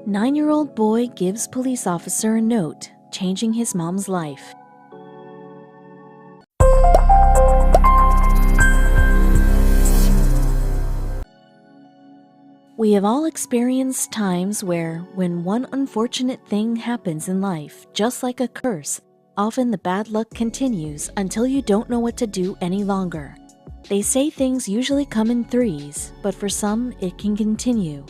9-year-old boy gives police officer a note, changing his mom's life. We have all experienced times where, when one unfortunate thing happens in life, just like a curse, often the bad luck continues until you don't know what to do any longer. They say things usually come in threes, but for some, it can continue.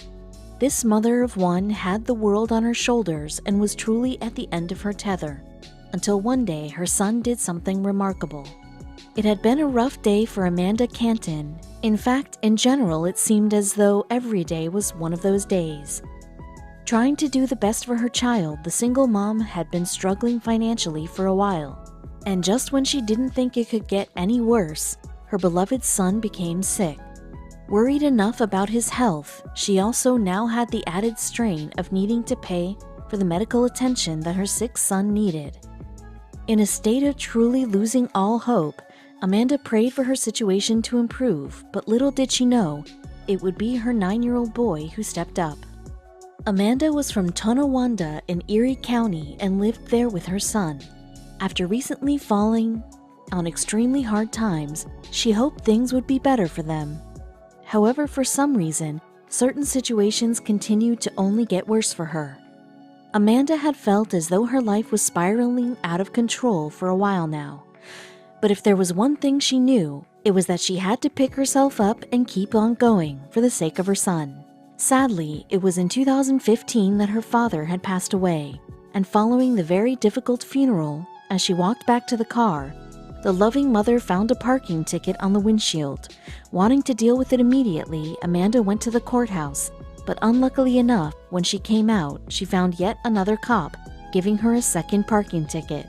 This mother of one had the world on her shoulders and was truly at the end of her tether, until one day her son did something remarkable. It had been a rough day for Amanda Canton. In fact, in general, it seemed as though every day was one of those days. Trying to do the best for her child, the single mom had been struggling financially for a while. And just when she didn't think it could get any worse, her beloved son became sick. Worried enough about his health, she also now had the added strain of needing to pay for the medical attention that her sick son needed. In a state of truly losing all hope, Amanda prayed for her situation to improve, but little did she know, it would be her 9-year-old boy who stepped up. Amanda was from Tonawanda in Erie County and lived there with her son. After recently falling on extremely hard times, she hoped things would be better for them. However, for some reason, certain situations continued to only get worse for her. Amanda had felt as though her life was spiraling out of control for a while now. But if there was one thing she knew, it was that she had to pick herself up and keep on going for the sake of her son. Sadly, it was in 2015 that her father had passed away, and following the very difficult funeral, as she walked back to the car, the loving mother found a parking ticket on the windshield. Wanting to deal with it immediately, Amanda went to the courthouse, but unluckily enough, when she came out, she found yet another cop giving her a second parking ticket.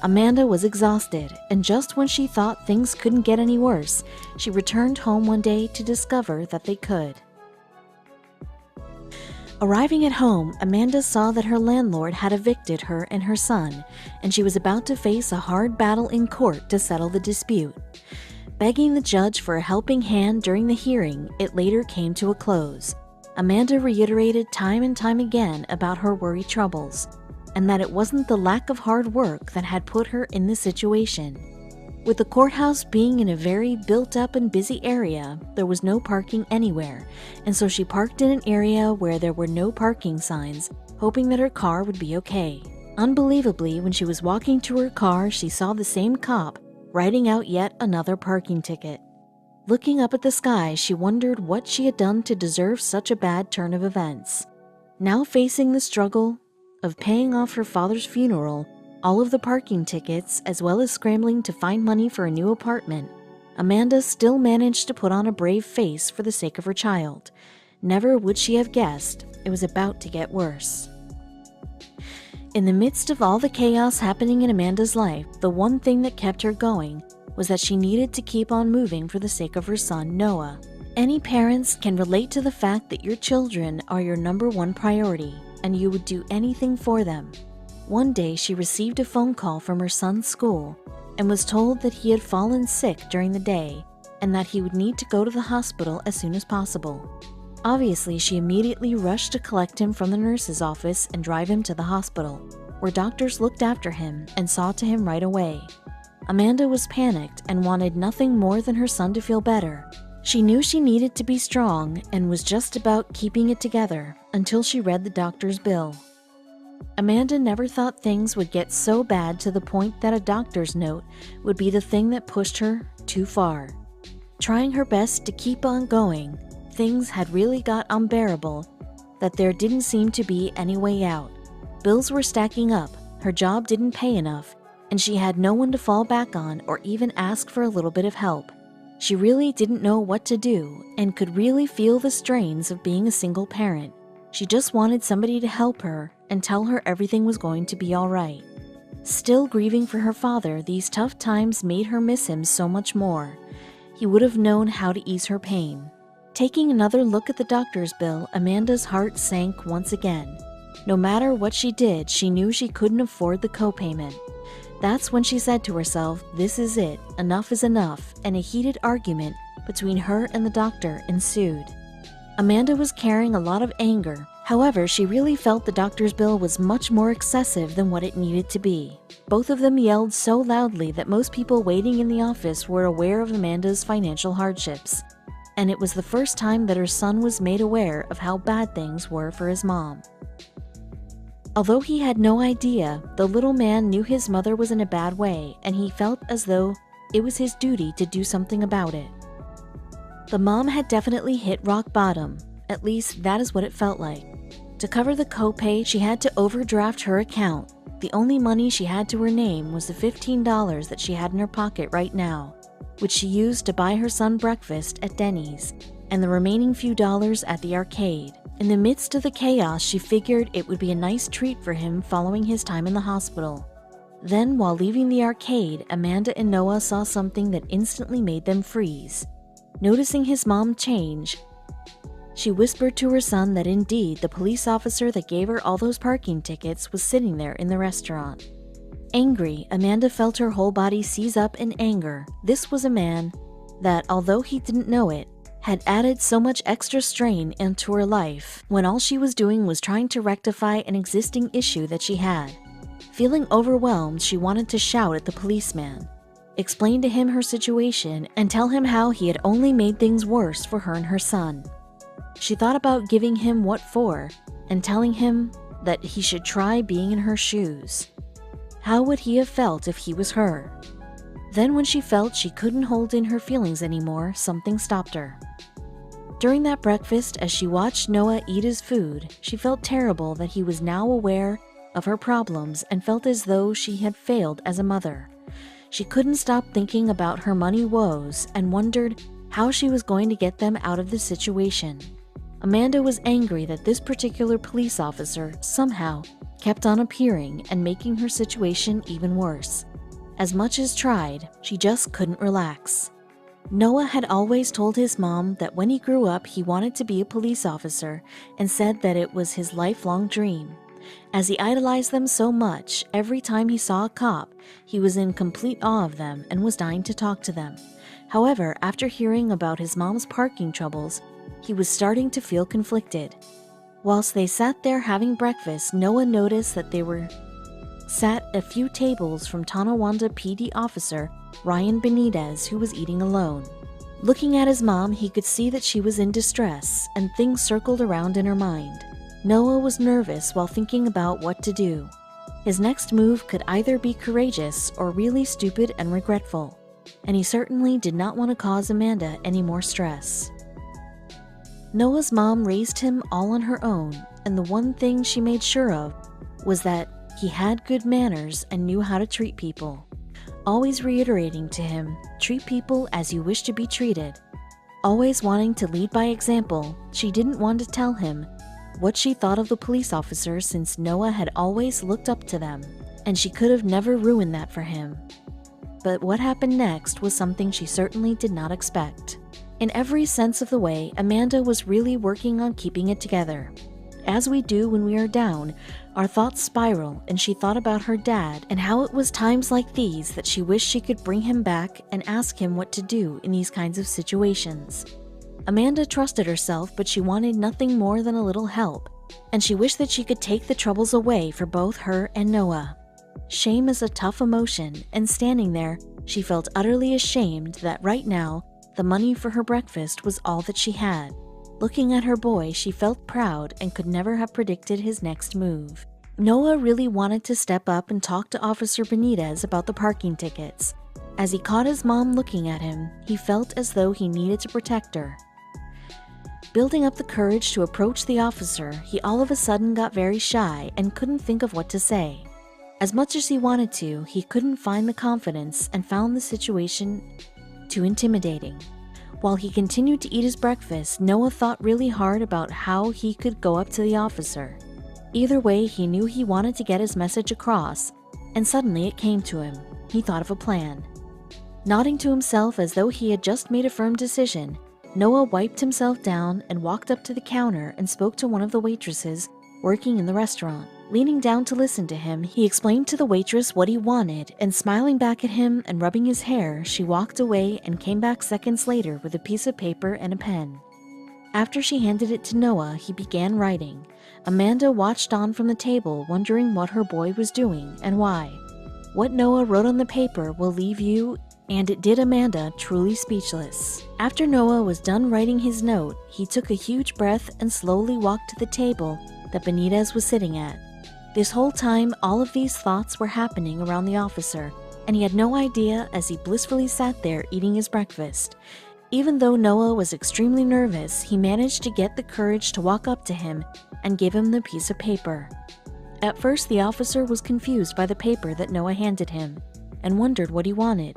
Amanda was exhausted, and just when she thought things couldn't get any worse, she returned home one day to discover that they could. Arriving at home, Amanda saw that her landlord had evicted her and her son, and she was about to face a hard battle in court to settle the dispute. Begging the judge for a helping hand during the hearing, it later came to a close. Amanda reiterated time and time again about her worry troubles, and that it wasn't the lack of hard work that had put her in this situation. With the courthouse being in a very built-up and busy area, there was no parking anywhere, and so she parked in an area where there were no parking signs, hoping that her car would be okay. Unbelievably, when she was walking to her car, she saw the same cop writing out yet another parking ticket. Looking up at the sky, she wondered what she had done to deserve such a bad turn of events. Now facing the struggle of paying off her father's funeral, all of the parking tickets, as well as scrambling to find money for a new apartment, Amanda still managed to put on a brave face for the sake of her child. Never would she have guessed it was about to get worse. In the midst of all the chaos happening in Amanda's life, the one thing that kept her going was that she needed to keep on moving for the sake of her son, Noah. Any parents can relate to the fact that your children are your number one priority, and you would do anything for them. One day, she received a phone call from her son's school and was told that he had fallen sick during the day and that he would need to go to the hospital as soon as possible. Obviously, she immediately rushed to collect him from the nurse's office and drive him to the hospital, where doctors looked after him and saw to him right away. Amanda was panicked and wanted nothing more than her son to feel better. She knew she needed to be strong and was just about keeping it together until she read the doctor's bill. Amanda never thought things would get so bad to the point that a doctor's note would be the thing that pushed her too far. Trying her best to keep on going, things had really got unbearable that there didn't seem to be any way out. Bills were stacking up, her job didn't pay enough, and she had no one to fall back on or even ask for a little bit of help. She really didn't know what to do and could really feel the strains of being a single parent. She just wanted somebody to help her and tell her everything was going to be all right. Still grieving for her father, these tough times made her miss him so much more. He would have known how to ease her pain. Taking another look at the doctor's bill, Amanda's heart sank once again. No matter what she did, she knew she couldn't afford the copayment. That's when she said to herself, "This is it, enough is enough," and a heated argument between her and the doctor ensued. Amanda was carrying a lot of anger, However, she really felt the doctor's bill was much more excessive than what it needed to be. Both of them yelled so loudly that most people waiting in the office were aware of Amanda's financial hardships. And it was the first time that her son was made aware of how bad things were for his mom. Although he had no idea, the little man knew his mother was in a bad way, and he felt as though it was his duty to do something about it. The mom had definitely hit rock bottom. At least that is what it felt like. To cover the copay, she had to overdraft her account. The only money she had to her name was the $15 that she had in her pocket right now, which she used to buy her son breakfast at Denny's, and the remaining few dollars at the arcade. In the midst of the chaos, she figured it would be a nice treat for him following his time in the hospital. Then, while leaving the arcade, Amanda and Noah saw something that instantly made them freeze. Noticing his mom change, she whispered to her son that indeed the police officer that gave her all those parking tickets was sitting there in the restaurant. Angry, Amanda felt her whole body seize up in anger. This was a man that, although he didn't know it, had added so much extra strain into her life when all she was doing was trying to rectify an existing issue that she had. Feeling overwhelmed, she wanted to shout at the policeman, explain to him her situation, and tell him how he had only made things worse for her and her son. She thought about giving him what for and telling him that he should try being in her shoes. How would he have felt if he was her? Then when she felt she couldn't hold in her feelings anymore, something stopped her. During that breakfast, as she watched Noah eat his food, she felt terrible that he was now aware of her problems and felt as though she had failed as a mother. She couldn't stop thinking about her money woes and wondered how she was going to get them out of the situation. Amanda was angry that this particular police officer somehow kept on appearing and making her situation even worse. As much as tried, she just couldn't relax. Noah had always told his mom that when he grew up he wanted to be a police officer and said that it was his lifelong dream. As he idolized them so much, every time he saw a cop, he was in complete awe of them and was dying to talk to them. However, after hearing about his mom's parking troubles, he was starting to feel conflicted. Whilst they sat there having breakfast, Noah noticed that they were sat a few tables from Tonawanda PD officer Ryan Benitez, who was eating alone. Looking at his mom, he could see that she was in distress, and things circled around in her mind. Noah was nervous while thinking about what to do. His next move could either be courageous or really stupid and regretful, and he certainly did not want to cause Amanda any more stress. Noah's mom raised him all on her own, and the one thing she made sure of was that he had good manners and knew how to treat people, always reiterating to him, "Treat people as you wish to be treated." Always wanting to lead by example, she didn't want to tell him what she thought of the police officer since Noah had always looked up to them, and she could have never ruined that for him. But what happened next was something she certainly did not expect. In every sense of the way, Amanda was really working on keeping it together. As we do when we are down, our thoughts spiral, and she thought about her dad and how it was times like these that she wished she could bring him back and ask him what to do in these kinds of situations. Amanda trusted herself, but she wanted nothing more than a little help, and she wished that she could take the troubles away for both her and Noah. Shame is a tough emotion, and standing there, she felt utterly ashamed that right now, the money for her breakfast was all that she had. Looking at her boy, she felt proud and could never have predicted his next move. Noah really wanted to step up and talk to Officer Benitez about the parking tickets. As he caught his mom looking at him, he felt as though he needed to protect her. Building up the courage to approach the officer, he all of a sudden got very shy and couldn't think of what to say. As much as he wanted to, he couldn't find the confidence and found the situation too intimidating. While he continued to eat his breakfast, Noah thought really hard about how he could go up to the officer. Either way, he knew he wanted to get his message across, and suddenly it came to him. He thought of a plan. Nodding to himself as though he had just made a firm decision, Noah wiped himself down and walked up to the counter and spoke to one of the waitresses working in the restaurant. Leaning down to listen to him, he explained to the waitress what he wanted, and smiling back at him and rubbing his hair, she walked away and came back seconds later with a piece of paper and a pen. After she handed it to Noah, he began writing. Amanda watched on from the table, wondering what her boy was doing and why. What Noah wrote on the paper will leave you, and it did Amanda, truly speechless. After Noah was done writing his note, he took a huge breath and slowly walked to the table that Benitez was sitting at. This whole time, all of these thoughts were happening around the officer, and he had no idea as he blissfully sat there eating his breakfast. Even though Noah was extremely nervous, he managed to get the courage to walk up to him and give him the piece of paper. At first, the officer was confused by the paper that Noah handed him and wondered what he wanted.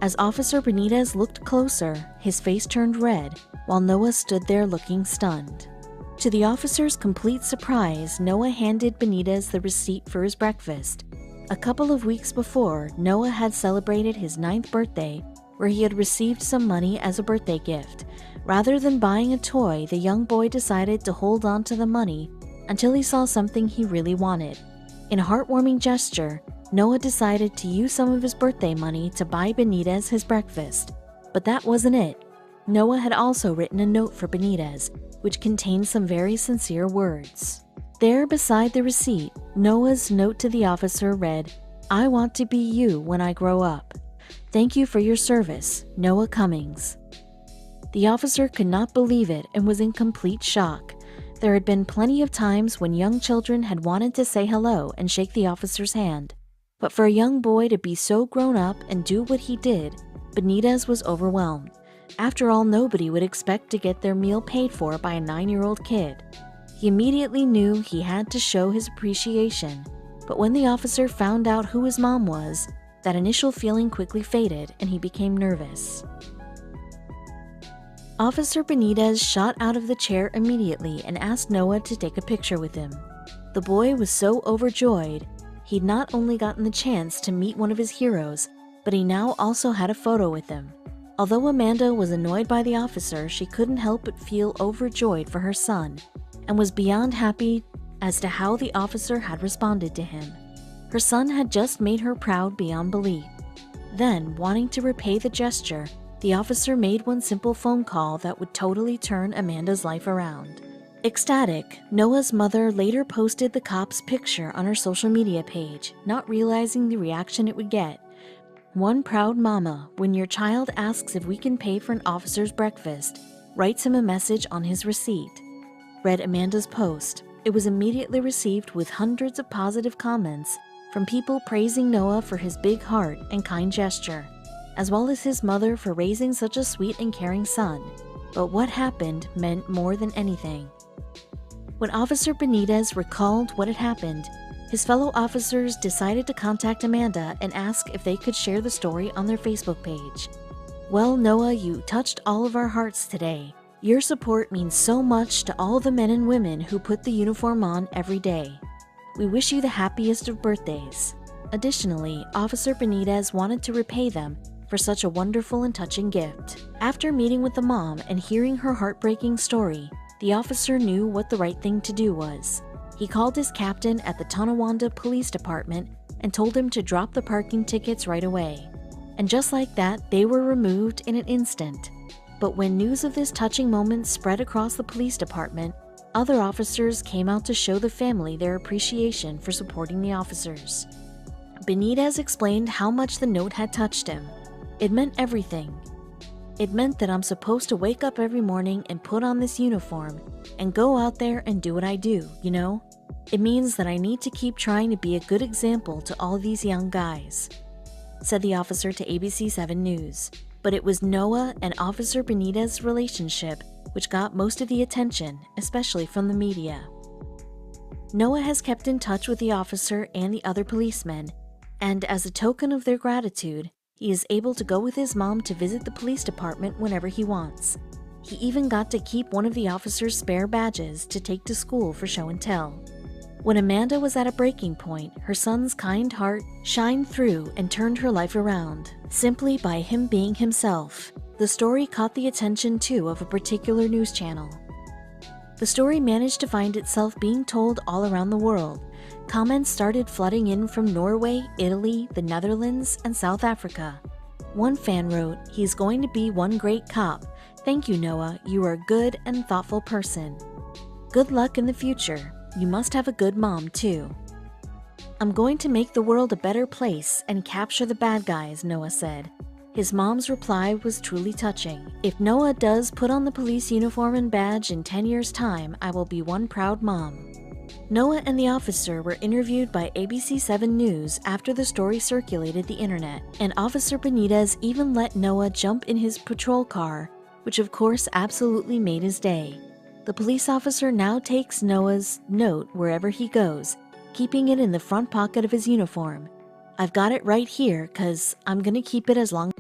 As Officer Benitez looked closer, his face turned red while Noah stood there looking stunned. To the officer's complete surprise, Noah handed Benitez the receipt for his breakfast. A couple of weeks before, Noah had celebrated his 9th birthday, where he had received some money as a birthday gift. Rather than buying a toy, the young boy decided to hold on to the money until he saw something he really wanted. In a heartwarming gesture, Noah decided to use some of his birthday money to buy Benitez his breakfast. But that wasn't it. Noah had also written a note for Benitez, which contained some very sincere words. There, beside the receipt, Noah's note to the officer read, "I want to be you when I grow up. Thank you for your service, Noah Cummings." The officer could not believe it and was in complete shock. There had been plenty of times when young children had wanted to say hello and shake the officer's hand. But for a young boy to be so grown up and do what he did, Benitez was overwhelmed. After all, nobody would expect to get their meal paid for by a 9-year-old kid. He immediately knew he had to show his appreciation, but when the officer found out who his mom was, that initial feeling quickly faded and he became nervous. Officer Benitez shot out of the chair immediately and asked Noah to take a picture with him. The boy was so overjoyed, he'd not only gotten the chance to meet one of his heroes, but he now also had a photo with him. Although Amanda was annoyed by the officer, she couldn't help but feel overjoyed for her son, and was beyond happy as to how the officer had responded to him. Her son had just made her proud beyond belief. Then, wanting to repay the gesture, the officer made one simple phone call that would totally turn Amanda's life around. Ecstatic, Noah's mother later posted the cop's picture on her social media page, not realizing the reaction it would get. One proud mama, when your child asks if we can pay for an officer's breakfast, writes him a message on his receipt, read Amanda's post. It was immediately received with hundreds of positive comments from people praising Noah for his big heart and kind gesture, as well as his mother for raising such a sweet and caring son. But what happened meant more than anything. When Officer Benitez recalled what had happened, his fellow officers decided to contact Amanda and ask if they could share the story on their Facebook page. "Well, Noah, you touched all of our hearts today. Your support means so much to all the men and women who put the uniform on every day. We wish you the happiest of birthdays." Additionally, Officer Benitez wanted to repay them for such a wonderful and touching gift. After meeting with the mom and hearing her heartbreaking story, the officer knew what the right thing to do was. He called his captain at the Tonawanda Police Department and told him to drop the parking tickets right away. And just like that, they were removed in an instant. But when news of this touching moment spread across the police department, other officers came out to show the family their appreciation for supporting the officers. Benitez explained how much the note had touched him. "It meant everything. It meant that I'm supposed to wake up every morning and put on this uniform and go out there and do what I do, you know? It means that I need to keep trying to be a good example to all these young guys," said the officer to ABC 7 News. But it was Noah and Officer Benitez's relationship which got most of the attention, especially from the media. Noah has kept in touch with the officer and the other policemen, and as a token of their gratitude, he is able to go with his mom to visit the police department whenever he wants. He even got to keep one of the officer's spare badges to take to school for show and tell. When Amanda was at a breaking point, her son's kind heart shined through and turned her life around, simply by him being himself. The story caught the attention too of a particular news channel. The story managed to find itself being told all around the world. Comments started flooding in from Norway, Italy, the Netherlands, and South Africa. One fan wrote, "He's going to be one great cop. Thank you, Noah. You are a good and thoughtful person. Good luck in the future. You must have a good mom, too. I'm going to make the world a better place and capture the bad guys, Noah said. His mom's reply was truly touching. If Noah does put on the police uniform and badge in 10 years' time, I will be one proud mom. Noah and the officer were interviewed by ABC 7 News after the story circulated the internet, and Officer Benitez even let Noah jump in his patrol car, which of course absolutely made his day. The police officer now takes Noah's note wherever he goes, keeping it in the front pocket of his uniform. I've got it right here, 'cause I'm gonna keep it as long